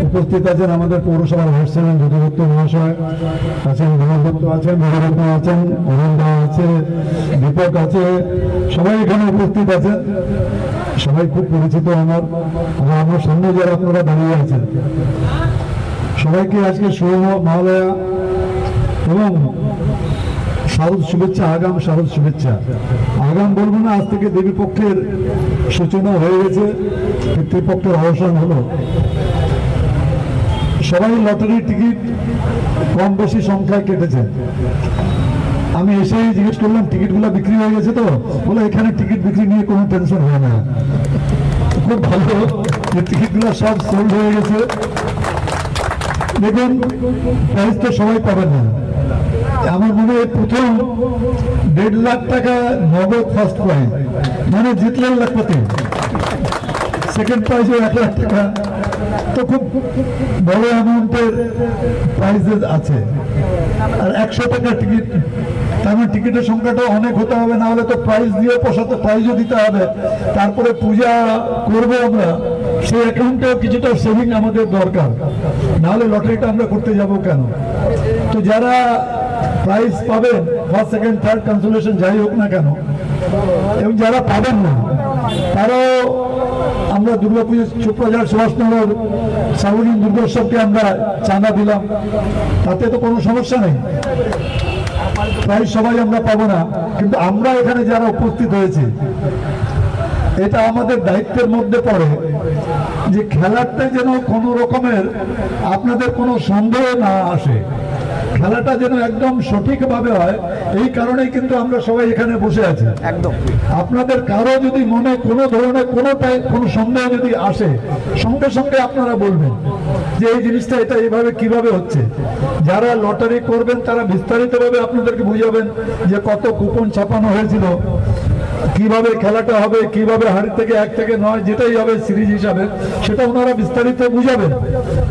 উপস্থিত আছেন আমাদের পৌরসভার ভাইস চেয়ারম্যান যদুদত্ত মহাশয় আছেন, বিমল দত্ত আছেন, বিমলদত্ত আছেন, অরুণদা আছে, দীপক আছে, সবাই এখানে উপস্থিত আছেন। সবাই খুব পরিচিত আমার সামনে যারা আপনারা দাঁড়িয়ে আছেন, সবাইকে আজকে শুভ মহালয়া এবং শারদ শুভেচ্ছা, আগাম শারদ শুভেচ্ছা। আগাম বলবো না, আজ থেকে দেবী পক্ষের সূচনা হয়ে গেছে, পিতৃপক্ষের অবসান হলো। সবাই লটারির টিকিট কম বেশি সংখ্যায় কেটেছে। আমি এসেই জিজ্ঞেস করলাম টিকিটগুলো বিক্রি হয়ে গেছে তো, বলে এখানে টিকিট বিক্রি নিয়ে কোনো টেনশন হয় না। খুব ভালো, টিকিটগুলো সব সোল্ড হয়ে গেছে। দেখুন, প্রাইজ তো সবাই পাবেন না। আমার মনে হয় প্রথম 1.5 লাখ টাকা নগদ ফার্স্ট প্রাইজ, মানে জিতলেন লাখপতি। সেকেন্ড প্রাইজও 1 লাখ টাকা, তো খুব বড় অ্যামাউন্টের প্রাইজেস আছে। আর 100 টাকার টিকিট, তার মানে টিকিটের সংখ্যাটা অনেক হতে হবে, না হলে তো প্রাইজ দিয়ে পোষাতে, প্রাইজও দিতে হবে। তারপরে পূজা করবো আমরা, সেই অ্যাকাউন্টেও কিছুটা সেভিং আমাদের দরকার, নাহলে লটারিটা আমরা করতে যাব কেন? তো যারা প্রাইজ পাবেন, ফার্স্ট সেকেন্ড থার্ড কনসোলেশন যাই হোক না কেন, এবং যারা পাবেন না তারাও, আমরা দুর্গাপুজো চোপড়াঝাড় সুভাষনগর সার্বজনীন দুর্গোৎসবকে আমরা চাঁদা দিলাম, তাতে তো কোনো সমস্যা নেই। প্রায় সবাই আমরা পাবো না, কিন্তু আমরা এখানে যারা উপস্থিত হয়েছি, এটা আমাদের দায়িত্বের মধ্যে পড়ে যে খেলাটা যেন কোনো রকমের আপনাদের কোনো সন্দেহ না আসে, খেলাটা যেন একদম সঠিকভাবে হয়। এই কারণেই কিন্তু আমরা সবাই এখানে বসে আছি। একদম আপনাদের কারো যদি মনে কোনো ধরনের কোনো সন্দেহ যদি আসে, সঙ্গে সঙ্গে আপনারা বলবেন যে এই জিনিসটা এটা এইভাবে কিভাবে হচ্ছে। যারা লটারি করবেন তারা বিস্তারিতভাবে আপনাদেরকে বুঝাবেন যে কত কুপন ছাপানো হয়েছিল, কিভাবে খেলাটা হবে, কিভাবে হাড়ি থেকে 1 থেকে 9 যেটাই হবে সিরিজ হিসাবে, সেটা ওনারা বিস্তারিত বুঝাবেন।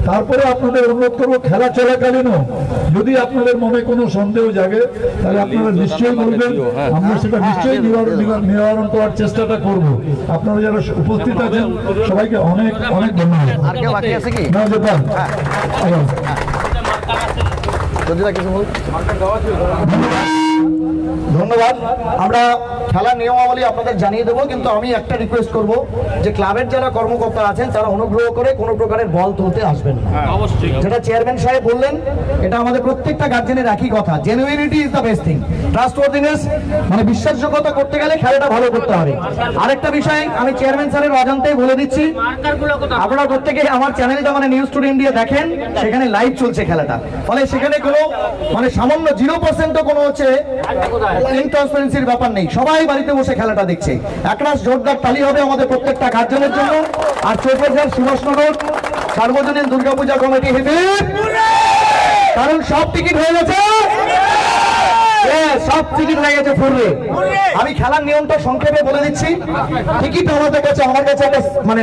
তারপরে আপনাদের অনুরোধ করবো, খেলা চলাকালীনও যদি আপনাদের মনে কোনো সন্দেহ জাগে, তাহলে আপনারা নিশ্চয়ই বলবেন, আমরা সেটা নিশ্চয়ই নিবারণ করার চেষ্টাটা করব। আপনারা যারা উপস্থিত আছেন সবাইকে অনেক অনেক ধন্যবাদ। ধন্যবাদ। আমরা খেলার নিয়মাবলী আপনাদের জানিয়ে দেবো, কিন্তু আমি একটা রিকোয়েস্ট করব যে ক্লাবের যারা কর্মকর্তা আছেন তারা অনুগ্রহ করে কোনো প্রকারের বল তুলতে আসবেন না। যেটা চেয়ারম্যান সাহেব বললেন, এটা আমাদের প্রত্যেকটা গার্জেনের একই কথা, genuinity is the best thing. Trustworthiness মানে বিশ্বাসযোগ্যতা করতে গেলে খেলাটা ভালো করতে হবে। আরেকটা বিষয় আমি চেয়ারম্যান স্যারের অজান্তেই বলে দিচ্ছি, আপনারা প্রত্যেকে আমার চ্যানেলটা মানে নিউজ টুডে ইন্ডিয়া দেখেন, সেখানে লাইভ চলছে খেলাটা, ফলে সেখানে কোনো মানে সামান্য 0% কোনো হচ্ছে ইনট্রান্সপারেন্সির ব্যাপার নেই। সবাই বাড়িতে বসে খেলাটা দেখছে। একরাশ জোরদার তালি হবে আমাদের প্রত্যেকটা গার্জেনের জন্য। আর চোপড়াঝাড় সুভাষনগর সার্বজনীন দুর্গাপূজা কমিটি হেবে, কারণ সব টিকিট হয়ে গেছে, সব টিকিট হয়ে গেছে ফুরবে। আমি খেলার নিয়মটা সংক্ষেপে বলে দিচ্ছি। টিকিট আমাদের কাছে, আমার কাছে একটা মানে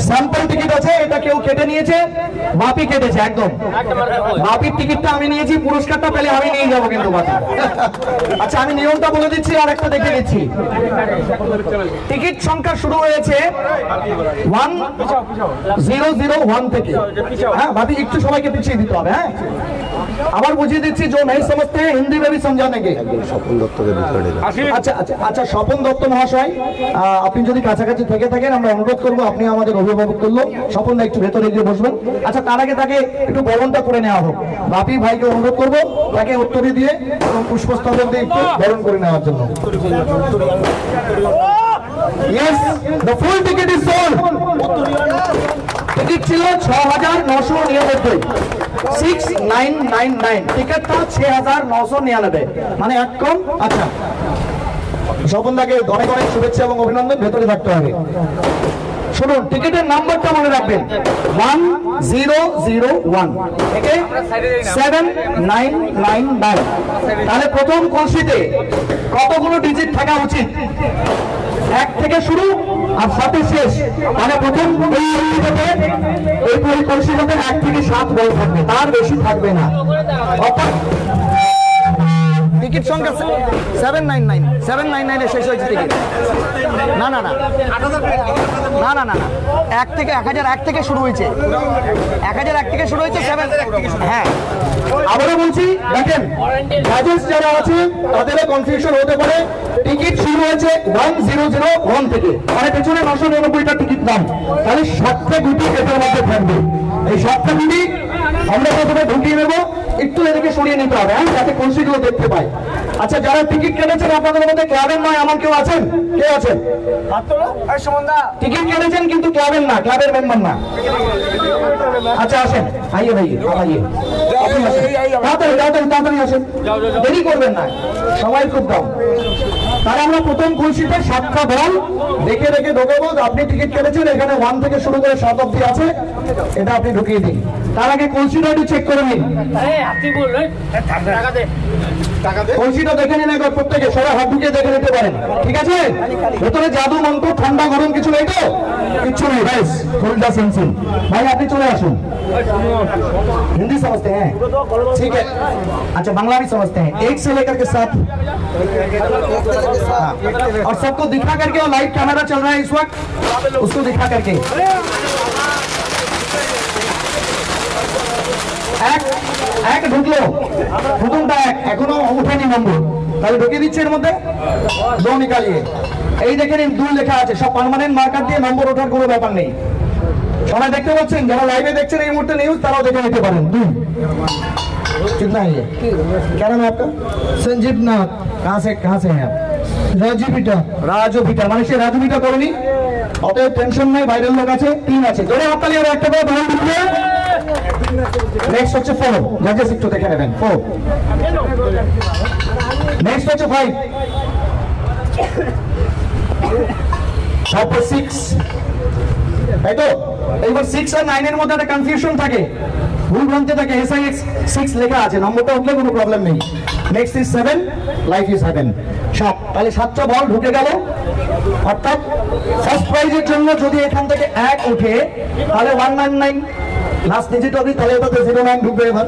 স্যাম্পল টিকিট আছে, এটা কেউ কেটে নিয়েছে, বাপি কেটেছে, একদম বাপির টিকিটটা আমি নিয়েছি, পুরস্কারটা পেলে আমি নিয়ে যাবো কিন্তু বাপি। আচ্ছা আমি নিয়মটা বলে দিচ্ছি আর একটা দেখে দিচ্ছি। টিকিট সংখ্যা শুরু হয়েছে 1001 থেকে। হ্যাঁ বাপি একটু সবাইকে পিছিয়ে দিতে হবে। হ্যাঁ আবার বুঝিয়ে দিচ্ছি, जो नहीं समझते हैं हिंदी में भी समझाने के। আচ্ছা আচ্ছা আচ্ছা, স্বপন দত্ত মহাশয়, আপনি যদি কাছাকাছি থেকে থাকেন আমরা অনুরোধ করবো আপনি আমাদের অভিভাবক করলো, স্বপন দা একটু ভেতরে গিয়ে বসবেন। আচ্ছা তার আগে তাকে একটু বরণটা করে নেওয়া হোক। বাপি ভাইকে অনুরোধ করবো তাকে উত্তরী দিয়ে এবং পুষ্পস্তবক দিয়ে একটু বরণ করে নেওয়ার জন্য। Yes, the full ticket is sold. Ticket ছিল 6999, 6999, টিকিট था 6999, মানে এক কম। আচ্ছা স্বপন দাকে অনেক অনেক শুভেচ্ছা এবং অভিনন্দন, ভেতরে থাকতে হবে। শুনুন টিকিটের নাম্বারটা মনে রাখবেন, 1001 থেকে 7999। তাহলে প্রথম কলসিতে কতগুলো ডিজিট থাকা উচিত? 1 থেকে শুরু আর 7 শেষ। মানে প্রথম এই কলসিতে 1 থেকে 7 বল থাকবে, তার বেশি থাকবে না। অর্থাৎ টিকিট সংখ্যা 799 799 এ শেষ হয়েছে টিকিট। না না না না না না না 1 থেকে 1001 থেকে শুরু হয়েছে, 1001 থেকে শুরু হয়েছে 7। হ্যাঁ আবারও বলছি, দেখেন জাজেস যারা আছে তাদেরও কনফিউশন হতে পারে। টিকিট শুরু হয়েছে 1001 থেকে, মানে পেছনে 999টা টিকিট দাম, তাহলে 7টা গুটি এটার মধ্যে থাকবে। এই 7টা গুটি আমরা প্রথমে ঢুকিয়ে নেব, একটু এদিকে সরিয়ে নিতে হবে, হ্যাঁ, যাতে কলসিগুলো দেখতে পাই। আচ্ছা, যারা টিকিট কেটেছেন আপনাদের মধ্যে ক্লাবের নয় এমন কেউ আছেন? কে আছেন? টিকিট কেটেছেন কিন্তু ক্লাবের না, ক্লাবের মেম্বার না। আচ্ছা আসেন, আইয়ে ভাই আইয়ে, তাড়াতাড়ি তাড়াতাড়ি তাড়াতাড়ি আসেন, দেরি করবেন না, সময় খুব কম। তাহলে আমরা প্রথম কলসিতে 7টা বল দেখে দেখে ঢোকাবো। আপনি টিকিট কেটেছেন, এখানে 1 থেকে শুরু করে 7 অব্দি আছে, এটা আপনি ঢুকিয়ে দিন। তার আগে কলসিটা একটু চেক করে নিন, কলসিটা দেখে নিন একবার প্রত্যেকে, সবাই হাত ঢুকিয়ে দেখে নিতে পারেন, ঠিক আছে? ভেতরে জাদু মন্ত্র ঠান্ডা গরম কিছু নেই তো? কিচ্ছু নেই, ব্যাস ফুলটা সিনসিন। ভাই আপনি চলে আসুন। हिंदी समझते हैं? ठीक है, अच्छा बांग्ला भी समझते हैं। 1 से लेकर के 7, और सबको दिखा करके, और लाइव कैमरा चल रहा है इस वक्त, उसको दिखा करके এক ঢুকলো, প্রথমটা এক, এখনো উঠেনি নম্বর, তাহলে ঢুকিয়ে দিচ্ছে এর মধ্যে 2 নিকালিয়ে। এই দেখেন 2 লেখা আছে, সব পার্মানেন্ট মার্কার দিয়ে, নম্বর ওঠার কোনো ব্যাপার নেই। সবাই দেখতে পাচ্ছেন, যারা লাইভে দেখছেন এই মুহূর্তে নিউজ, তারাও দেখে নিতে পারেন। 2 कितना है ये? क्या नाम है आपका? संजीव नाथ। कहाँ से हैं आप? राजू बीटा। राजू बीटा মানে সে রাজু বিটা করেনি, অতএব টেনশন নাই, বাইরের লোক আছে। 3 আছে, জোরে হাততালি হবে, একটা করে বল দিতে। নেক্সট হচ্ছে 4, জাজেস একটু দেখে নেবেন। 4, নেক্সট হচ্ছে 5, তারপর 6, তাই তো? এইবার 6 আর 9 এর মধ্যে একটা কনফিউশন থাকে, ভুল ভ্রান্তি থাকে। SIX 6 লেখা আছে, নম্বরটা উঠলে কোনো প্রবলেম নেই। Next is 7, life is 7, 7। তাহলে 7টা বল ঢুকে গেল, অর্থাৎ ফার্স্ট প্রাইজের জন্য যদি এখান থেকে 1 উঠে তাহলে 199 লাস্ট ডিজিট হবে, তাহলে এটা তো 09 ঢুকবে। এবার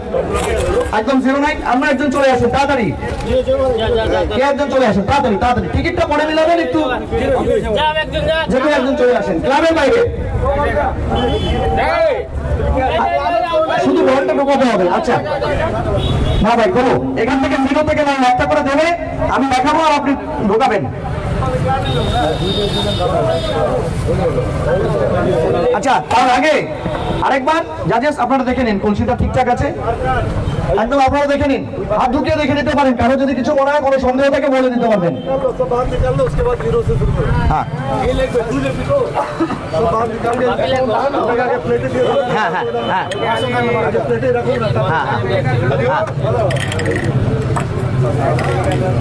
একদম 09। আমরা একজন চলে আসুন তাড়াতাড়ি, কে একজন চলে আসুন তাড়াতাড়ি তাড়াতাড়ি, টিকিটটা পরে মিলাবেন একটু, যে কেউ একজন চলে আসেন ক্লাবের বাইরে, শুধু বলটা ঢোকাতে হবে। আচ্ছা না ভাই করো, এখান থেকে 0 থেকে 9 একটা করে দেবে, আমি দেখাবো আর আপনি ঢোকাবেন। আচ্ছা তার আগে আরেকবার জাজেস আপনারা দেখে নিন, কলসিটা ঠিকঠাক আছে একদম, আপনারা দেখে নিন, হাত ঢুকিয়ে দেখে নিতে পারেন। কারো যদি কিছু মনে হয়, কোনো সন্দেহ থাকে বলে দিতে পারবেন। হ্যাঁ হ্যাঁ হ্যাঁ হ্যাঁ,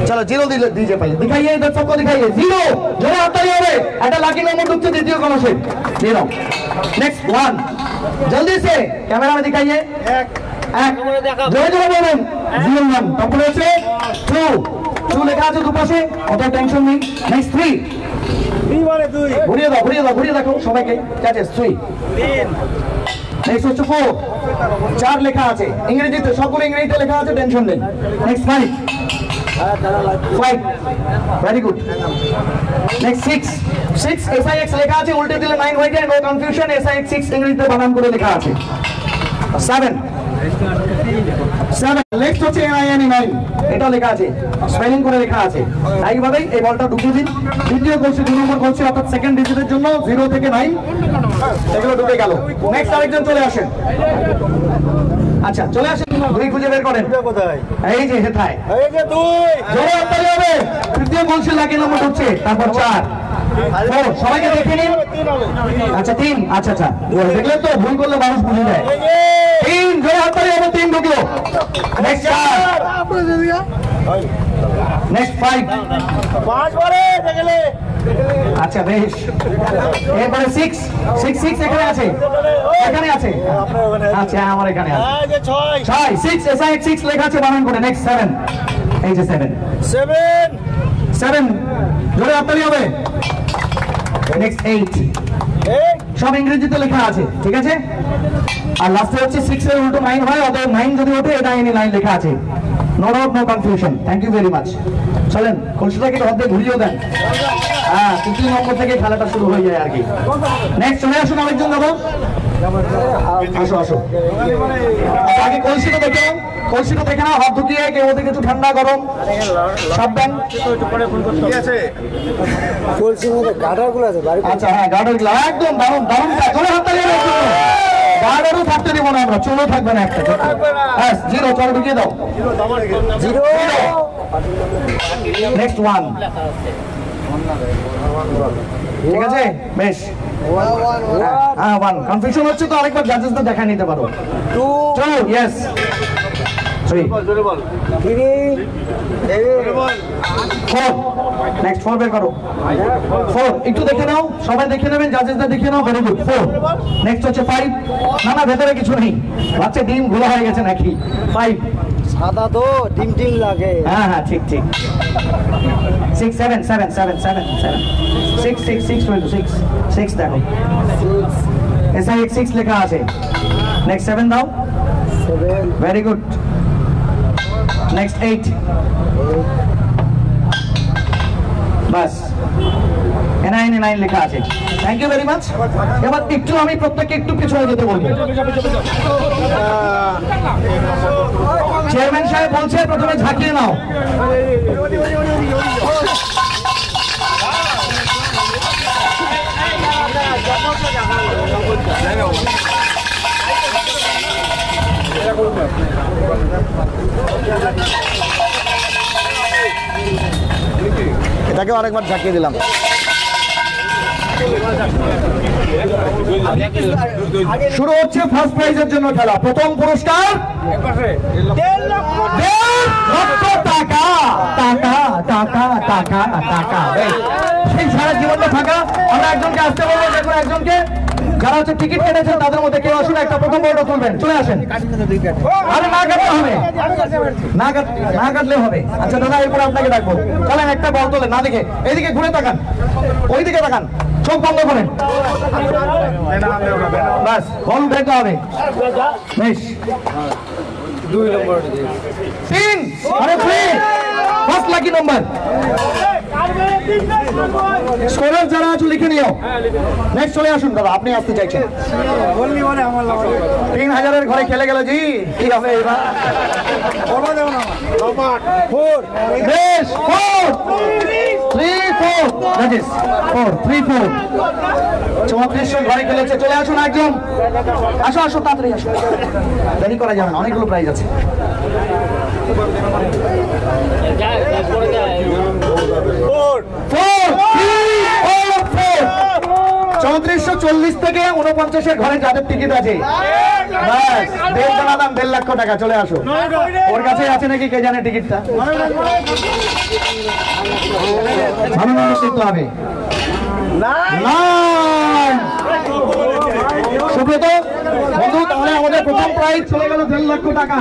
चलो 0 दीजिए पहले, दिखाइए इधर सबको दिखाइए। 0 जो आता ही है, ऐसा लाकी नंबर ढूंढते द्वितीय क्रम से 0। नेक्स्ट 1, जल्दी से कैमरा में दिखाइए। 1 जो बोलें 01, তারপরে আছে 2 লেখা আছে দুপাশে, অত টেনশন নেই। নেক্সট 3 ঘুরিয়ে দেখো সবাইকে, আছে 3। নেক্সট হচ্ছে 4 লেখা আছে ইংরেজিতে, সকল ইংরেজিতে লেখা আছে, টেনশন নেই। Next 5 very good. Next 6 SIX লেখা আছে, উল্টে দিলে 9 হয়ে যায়, নো কনফিউশন। SIX 6 ইংরেজিতে বানান করে লেখা আছে। 7 নেক্সট হচ্ছে NINE 9, এটা লেখা আছে, স্পেলিং করে লেখা আছে। এইভাবেই এই বলটা ঢুকিয়ে দিন। দ্বিতীয় কলসি 2 নম্বর কলসি, অর্থাৎ সেকেন্ড ডিজিটের জন্য 0 থেকে 9 এগুলো ঢুকে গেল। নেক্সট আরেকজন চলে আসেন। আচ্ছা চলে আসেন, 2 খুঁজে বের করেন। এই যে হেথায়, এই যে 2 জোরে হাততালি হবে। তৃতীয় কলসি লাকি নম্বর ঢুকছে, তারপর 4 সবাইকে দেখে নিন। আচ্ছা 3, আচ্ছা দেখলেন তো, ভুল করলে মানুষ বুঝে যায়। 3 জোরে হাততালি হবে, 3 ঢুকলো। নেক্সট 4, নেক্সট 5 বারে দেখলে। আচ্ছা বেশ, এরপরে 6 এখানে আছে, এখানে আছে। আচ্ছা আমার এখানে আছে 6 SIX 6 লেখা আছে বানান করে। নেক্সট 7, এই যে 7 জোরে হাততালি হবে। নেক্সট 8 সব ইংরেজিতে লেখা আছে, ঠিক আছে? আর লাস্টে হচ্ছে 6 এর উল্টো 9 হয়, অতএব 9 যদি ওঠে এটা NE 9 লেখা আছে। No doubt, no confusion. Thank you very much. চলেন কলসিটাকে হাত দিয়ে ঘুরিয়েও দেন। হ্যাঁ, 3 নম্বর থেকে খেলাটা শুরু হয়ে যায় আর কি। নেক্সট চলে আসুন আরেকজন দাদা, আসো আসো। আচ্ছা, আগে কলসিটা দেখে নাও, কলসিটা দেখে নাও, হাত ঢুকিয়ে কেউ ওদের কিছু ঠান্ডা গরম সাবধান। আচ্ছা হ্যাঁ, গার্ডারগুলো একদম দারুণ দারুণ, চলে হাত তালিয়ে দাও। গার্ডারও থাকতে দিব না আমরা, চলো থাকবে না একটা। হ্যাঁ, 0, চলো ঢুকিয়ে দাও। 0, নেক্সট 1। ঠিক আছে, বেশ। হ্যাঁ 1, কনফিউশন হচ্ছে তো আরেকবার জাজেসদের দেখা নিতে পারো। 2, ইয়েস 3, 4, নেক্সট 4 বের করো। 4 একটু দেখে নাও, সবাই দেখে নেবেন, জাজেসদের দেখে নাও। Very good. 4, নেক্সট হচ্ছে 5। না না, ভেতরে কিছু নেই, বাচ্চা ডিম ঘোলা হয়ে গেছে নাকি। 5, সাদা তো ডিম ডিম লাগে। হ্যাঁ হ্যাঁ, ঠিক ঠিক। 6, 7, 7, 7, 7, 7, 6, 6, 6, 6, 6 দেখো, এসআই 6 লেখা আছে। নেক্সট 7 দাও। 7, ভেরি গুড। নেক্সট 8, বাস N9 লেখা আছে। Thank you very much. এবার একটু আমি প্রত্যেককে একটু পিছনে যেতে বলবো। চেয়ারম্যান সাহেব বলছে প্রথমে ঝাঁকিয়ে নাও। এটাকেও আরেকবার ঝাঁকিয়ে দিলাম। শুরু হচ্ছে ফার্স্ট প্রাইজের জন্য খেলা। প্রথম পুরস্কার 1.5 লক্ষ টাকা। টাকা টাকা টাকা টাকা, সেই সারা জীবনটা থাকা। আমরা একজনকে আসতে বলবো, দেখুন একজনকে, যারা হচ্ছে টিকিট কেটেছেন তাদের মধ্যে কেউ আসুন, একটা প্রথম বড়টা তুলবেন, চলে আসেন। আরে না কাটলে হবে, না কাটলে হবে। আচ্ছা দাদা, এরপর আপনাকে ডাকবো। চলেন একটা বল তোলেন, না দেখে এইদিকে ঘুরে তাকান, ওইদিকে তাকান, চোখ বন্ধ করেন, বাস বল উঠাইতে হবে। বেশ, 2 নম্বর 3, আরে 3, ফার্স্ট লাকি নম্বর। স্কোরার যারা আছো লিখে নিও। নেক্সট চলে আসুন দাদা, আপনি আসতে চাইছেন। 3000-এর ঘরে খেলে গেল জি, কি হবে এবার? বেশ, 4, 3, 4, that is 4, 3, 4, 3400 ঘরে খেলেছে। চলে আসুন একজন, আসো আসো, তাড়াতাড়ি আসো, দেরি করা যাবে না, অনেকগুলো প্রাইজ আছে। 3440 থেকে 49-এর ঘরে যাদের টিকিট আছে, ব্যাস 1.5 লক্ষ টাকা। চলে আসো, ওর কাছে আছে নাকি কে জানে টিকিটটা, ভালো মানুষ দেখতে হবে। সুব্রত বন্ধু, তাহলে আমাদের প্রথম প্রাইজ চলে গেল 1.5 লক্ষ টাকা।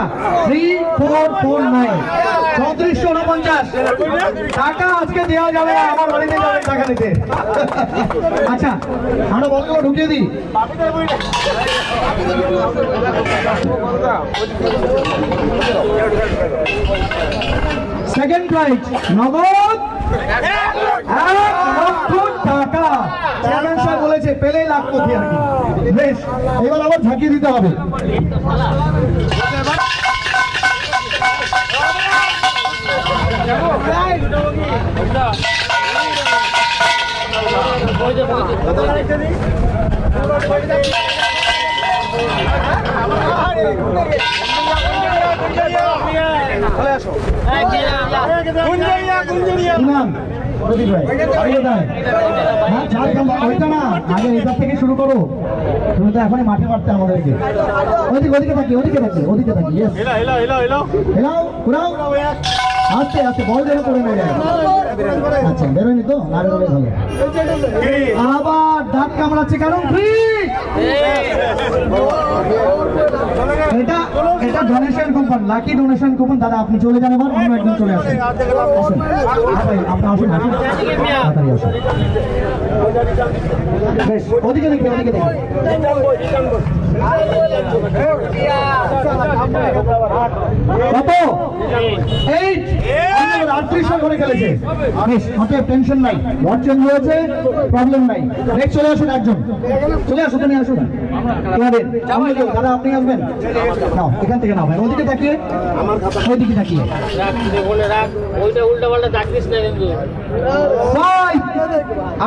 3449, 3449 টাকা আজকে দেওয়া যাবে না, আমার বাড়িতে যাবে টাকা নিতে। আচ্ছা, আমরা বলগুলো ঢুকিয়ে দিই। সেকেন্ড প্রাইজ নগদ 1 লক্ষ টাকা। চেয়ারম্যান সাহেব বলেছে পেলেই লাখ কোটি আর কি। বেশ, এবার আবার ঝাঁকিয়ে দিতে হবে। প্রদীপ ভাই, ওইটা না, আগে এটার থেকে শুরু করো। তুমি তো এখনই মাঠে মারতে আমাদেরকে। ওদিকে থাকি, ওদিকে থাকি, ওদিকে থাকি। হেলাও, ঘুরাও, আস্তে আস্তে, বল যেন করে নেবে। আচ্ছা, বেরোয়নি তো, না বেরোলে ভালো। আবার দাঁত কামড়াচ্ছে কেন? এটা এটা donation coupon, lucky donation coupon. দাদা আপনি চলে যান, এবার অন্য একজন চলে আসেন। আসুন আপনি আসুন, তাড়াতাড়ি আসুন। বেশ, ওদিকে দেখি, ওদিকে দেখি। কত? 8 38 করে খেলেছে। বেশ, অতএব টেনশন নাই, ভোট চেঞ্জ হয়েছে, প্রবলেম নাই। নেক্সট চলে আসুন একজন, চলে আসুন, তুমি আসুন। দাদা আপনি আসবেন, নাও এখান থেকে নাও ভাই, ওদিকে তাকিয়ে, ওইদিকে তাকিয়ে। ভাই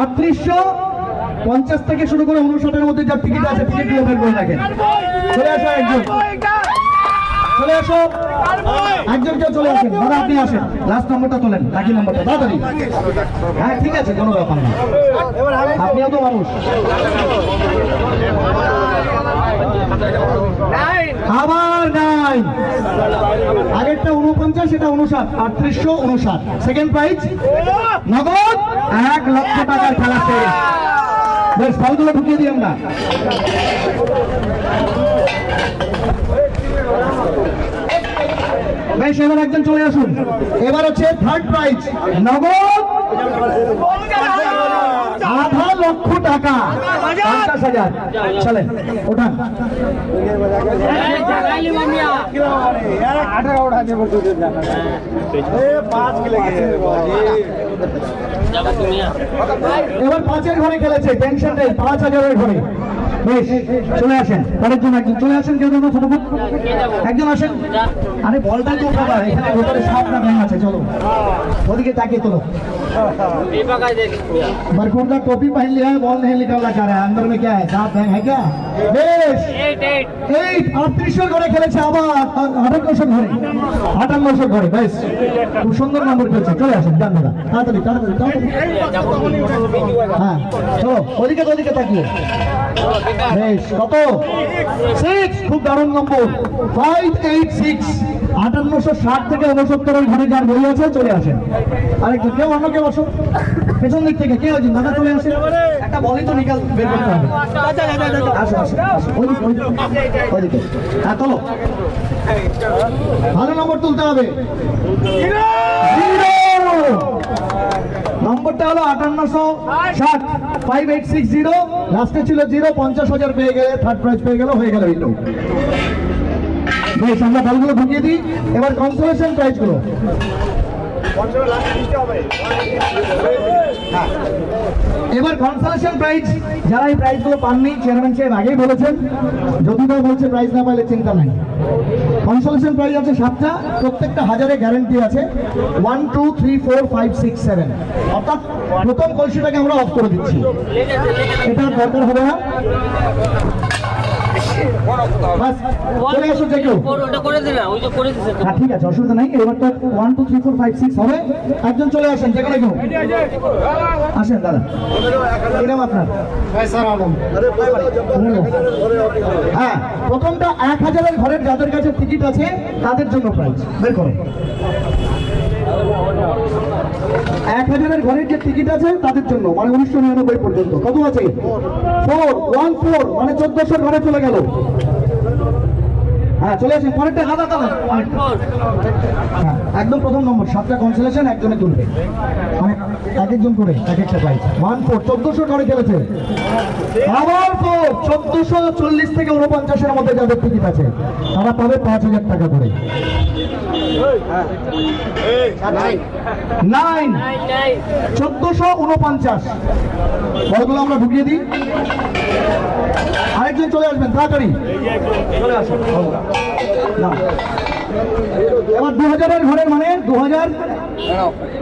3850 থেকে শুরু করে 59-এর মধ্যে যার টিকিট আছে, টিকিট গুলো বের করে রাখেন। চলে আসো একজন, চলে আসো একজন, কেউ চলে আসেন। দাদা আপনি আসেন, লাস্ট নম্বরটা তোলেন, বাকি নম্বরটা তাড়াতাড়ি। হ্যাঁ ঠিক আছে, কোনো ব্যাপার না, আপনিও তো মানুষ। আবার নাই, আগেরটা 49, এটা 59, 3859। সেকেন্ড প্রাইজ নগদ 1 লক্ষ টাকার খেলা শেষ। বেশ, ফলগুলো ঢুকিয়ে দিই আমরা। বেশ, এবার একজন চলে আসুন। এবার হচ্ছে থার্ড প্রাইজ, নগদ 1.5 লক্ষ টাকা, 50,000। চলেন ওঠান। এবার 5-এর ঘরে খেলেছে, টেনশন নেই, 5,000-এর ঘরে। বেশ, চলে আসেন, পরের জন্য একজন চলে আসেন। কেউ যেন ছোট একজন আসেন। আরে বলটা তো বাবা, এখানে ভেতরে সাপ না ব্যাং আছে, চলো ওদিকে তাকিয়ে তোলো। बरखुर का टोपी पहन लिया है, बॉल नहीं निकालना चाह रहा है, अंदर में क्या है, साफ बैंक है क्या? बेश 8 38 ঘরে খেলেছে, আবার 58 ঘরে, 58 ঘরে। বেশ, খুব সুন্দর নম্বর খেলছে। চলে আসেন, যান দাদা, তাড়াতাড়ি তাড়াতাড়ি তাড়াতাড়ি। হ্যাঁ চলো, ওদিকে ওদিকে তাকিয়ে। বেশ, কত? 6, খুব দারুণ নম্বর, 586। 5860 থেকে 69-এর ঘরে যার বই আছে, চলে আসেন। আরেকজন, কেউ অন্য কেউ আসো, পেছন দিক থেকে কেউ আছেন, দাদা চলে আসেন। একটা বলই তো নিকাল বের করতে হবে। আসো আসো আসো, ওইদিকে ওইদিকে। হ্যাঁ তোলো, ভালো নম্বর তুলতে হবে। নম্বরটা হলো 5860, 5860। লাস্টে ছিল 0, 50,000 পেয়ে গেলে, থার্ড প্রাইজ পেয়ে গেল, হয়ে গেল এই তো। বেশ, আমরা বলগুলো ঢুকিয়ে দিই। এবার কনসোলেশন প্রাইজ গুলো। এবার কনসোলেশন প্রাইজ, যারা এই প্রাইজ গুলো পাননি, চেয়ারম্যান সাহেব আগেই বলেছেন, যদি কেউ বলছে প্রাইজ না পাইলে চিন্তা নাই। কনসোলেশন প্রাইজ আছে 7টা, প্রত্যেকটা 1000-এ গ্যারান্টি আছে। 1 2 3 4 5 6 7, অর্থাৎ প্রথম কলসিটাকে আমরা অফ করে দিচ্ছি, এটা দরকার হবে না। চলে আসুন যে কেউ, ঠিক আছে, অসুবিধা নাই। এবারটা 1 2 3 4 5 6 হবে। একজন চলে আসেন, যেখানে কেউ আসেন। দাদা এরকম আপনার? হ্যাঁ, প্রথমটা 1000-এর ঘরের যাদের কাছে টিকিট আছে তাদের জন্য প্রাইজ বের করো। 1000-এর ঘরের যে টিকিট আছে তাদের জন্য, মানে 1999 পর্যন্ত। কত আছে? 414, মানে 1400 ঘরে চলে গেল। হ্যাঁ চলে আসেন, পরেরটা দাদা দাদা। হ্যাঁ একদম প্রথম নম্বর, 7টা কনসোলেশন একজনে তুলবে, মানে এক একজন করে এক একটা প্রাইজ। 14 1400 ঘরে খেলেছে। আবার 1440 থেকে 49-এর মধ্যে যাদের টিকিট আছে তারা পাবে 5000 টাকা করে। 9 1449, বলগুলো আমরা ঢুকিয়ে দিই। আরেকজন চলে আসবেন, তাড়াতাড়ি চলে আসুন। এবার 2000-এর ঘরের, মানে 2000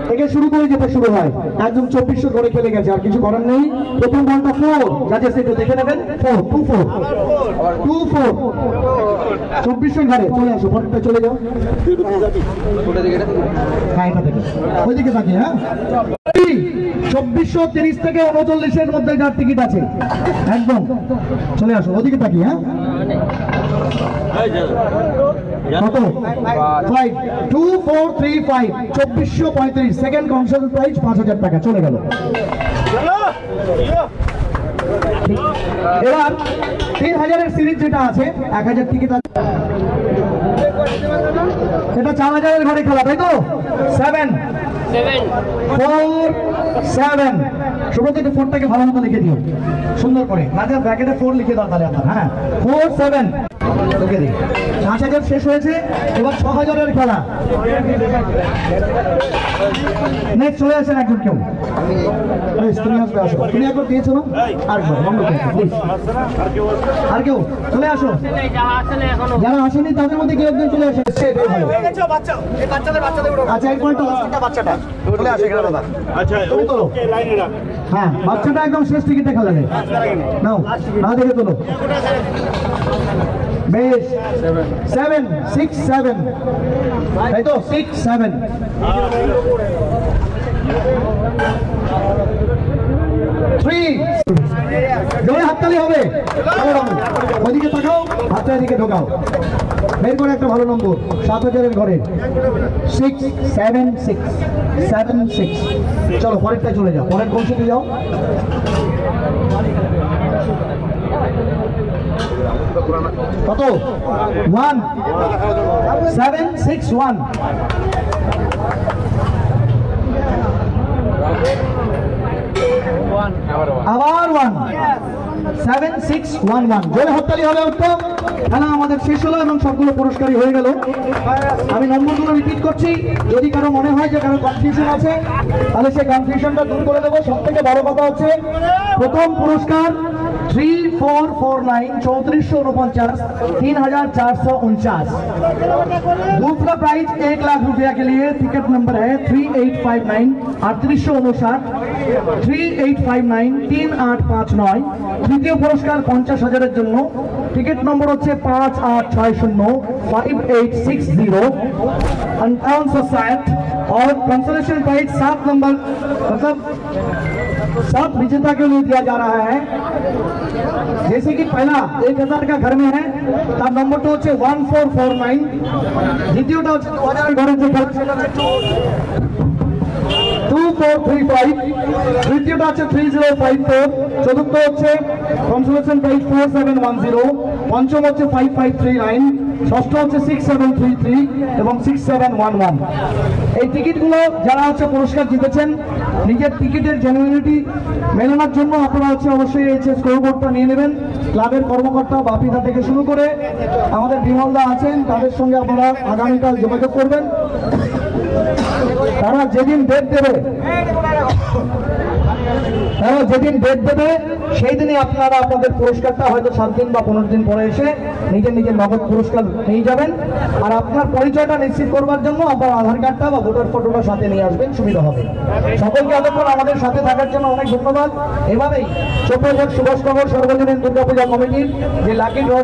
থেকে শুরু করে যেতে শুরু হয়। একদম 2400 ঘরে খেলে গেছে, আর কিছু করার নেই। প্রথম বলটা 4, যাচ্ছে সেটা দেখে নেবেন। 4 2 4 2 4 2400 ঘরে চলে আসো, পরেরটা চলে যাও। হ্যাঁ এটা দেখে ওইদিকে থাকি। হ্যাঁ 2430 থেকে 39-এর মধ্যে যার টিকিট আছে একদম চলে আসো, ওদিকে থাকি। হ্যাঁ কত? 5 2 4 3 5, 2435। সেকেন্ড কনসোলেশন প্রাইজ 5000 টাকা চলে গেল। এবার 3000-এর সিরিজ যেটা আছে 1000 টিকিট আছে, এটা 4000-এর ঘরে খেলা, তাই তো? 7 4 7 সুব্রত একটু 4টাকে ভালো মতো লিখে দিও সুন্দর করে, মাঝে ব্র্যাকেটে 4 লিখে দাও তাহলে আপনার। হ্যাঁ 4 7 লিখে দিই। 5000 শেষ হয়েছে, এবার 6000-এর খেলা। নেক্সট চলে আসেন একজন কেউ, তুমি আসবে, আসো। তুমি একবার দিয়েছো না, আরেকবার বন্ধ করে প্লিজ। আর কেউ চলে আসো, যারা আসেনি তাদের মধ্যে কেউ একজন চলে আসে। আচ্ছা একবার একটু লাস্টটা বাচ্চাটা চলে আসে এখানে দাদা। আচ্ছা তুমি তোলো। ওকে লাইনে রাখ। হ্যাঁ বাচ্চাটা একদম শেষ টিকিটে খেলা নেই, নাও না দেখে তোলো। বেশ 7 6 7 তাই তো 6 7 3 জোরে হাততালি হবে। ওইদিকে তাকাও, হাতটা এদিকে ঢোকাও, বের করে একটা ভালো নম্বর 7000-এর ঘরে 6 7 6 7 6। চলো পরেরটা চলে যাও, পরের কৌশলে যাও। কত 1 7 6 1 আবার 1 7 6 1 1 জোরে হাততালি হবে। উত্তম খেলা আমাদের শেষ হলো এবং সবগুলো পুরস্কারই হয়ে গেল। আমি নম্বরগুলো রিপিট করছি, যদি কারো মনে হয় যে কারো কনফিউশন আছে তাহলে সেই কনফিউশনটা দূর করে দেবো। সব থেকে বড় কথা হচ্ছে প্রথম পুরস্কার 3449 3449 3449। दूसरा प्राइज 1 लाख रुपया के लिए टिकट नंबर है 3859 3859 3859 3859। তৃতীয় পুরস্কার 50,000-এর জন্য টিকিট নম্বর হচ্ছে 5860 5860 5860। और कंसोलेशन प्राइज 7 नंबर मतलब 7 विजेता के लिए दिया जा रहा है। जैसे कि पहला 1000 का घर में है, तब नंबर तो হচ্ছে 1449, দ্বিতীয়টা হচ্ছে 2000 ঘরের যে খেলা সেটা হচ্ছে 2435, তৃতীয়টা হচ্ছে 3054, চতুর্থ হচ্ছে কনসোলেশন প্রাইজ 4710, পঞ্চম হচ্ছে 5539, ষষ্ঠ হচ্ছে 6733 এবং 6711। এই টিকিটগুলো যারা হচ্ছে পুরস্কার জিতেছেন নিজের টিকিটের জেনুইনিটি মেলানোর জন্য আপনারা হচ্ছে অবশ্যই এই স্কোরবোর্ডটা নিয়ে নেবেন। ক্লাবের কর্মকর্তা বাপিদা থেকে শুরু করে আমাদের বিমলদা আছেন, তাদের সঙ্গে আপনারা আগামীকাল যোগাযোগ করবেন। তারা যেদিন ডেট দেবে সেই দিনই আপনারা আপনাদের পুরস্কারটা হয়তো 7 দিন বা 15 দিন পরে এসে নিজের নিজের নগদ পুরস্কার নিয়ে যাবেন। আর আপনার পরিচয়টা নিশ্চিত করবার জন্য আপনার আধার কার্ডটা বা ভোটার ফটোটা সাথে নিয়ে আসবেন, সুবিধা হবে। সকলকে এতক্ষণ আমাদের সাথে থাকার জন্য অনেক ধন্যবাদ। এভাবেই চট্টগ্রাম সুভাষনগর সর্বজনীন দুর্গাপূজা কমিটির যে লাকি ড্র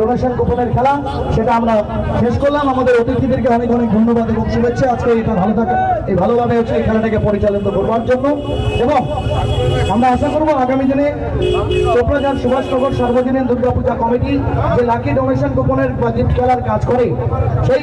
ডোনেশন কুপনের খেলা সেটা আমরা শেষ করলাম। আমাদের অতিথিদেরকে অনেক অনেক ধন্যবাদ এবং শুভেচ্ছা আজকে এটা ভালো থাকে এই ভালোভাবে হচ্ছে এই খেলাটাকে পরিচালিত করবার জন্য। এবং আমরা আশা করবো আগামী দিনে চট্টগ্রাম সুভাষনগর সর্বজনীন দুর্গাপূজা কমিটি যে লাকি ডোনেশন কুপনের বা গিফট খেলার কাজ করে সেই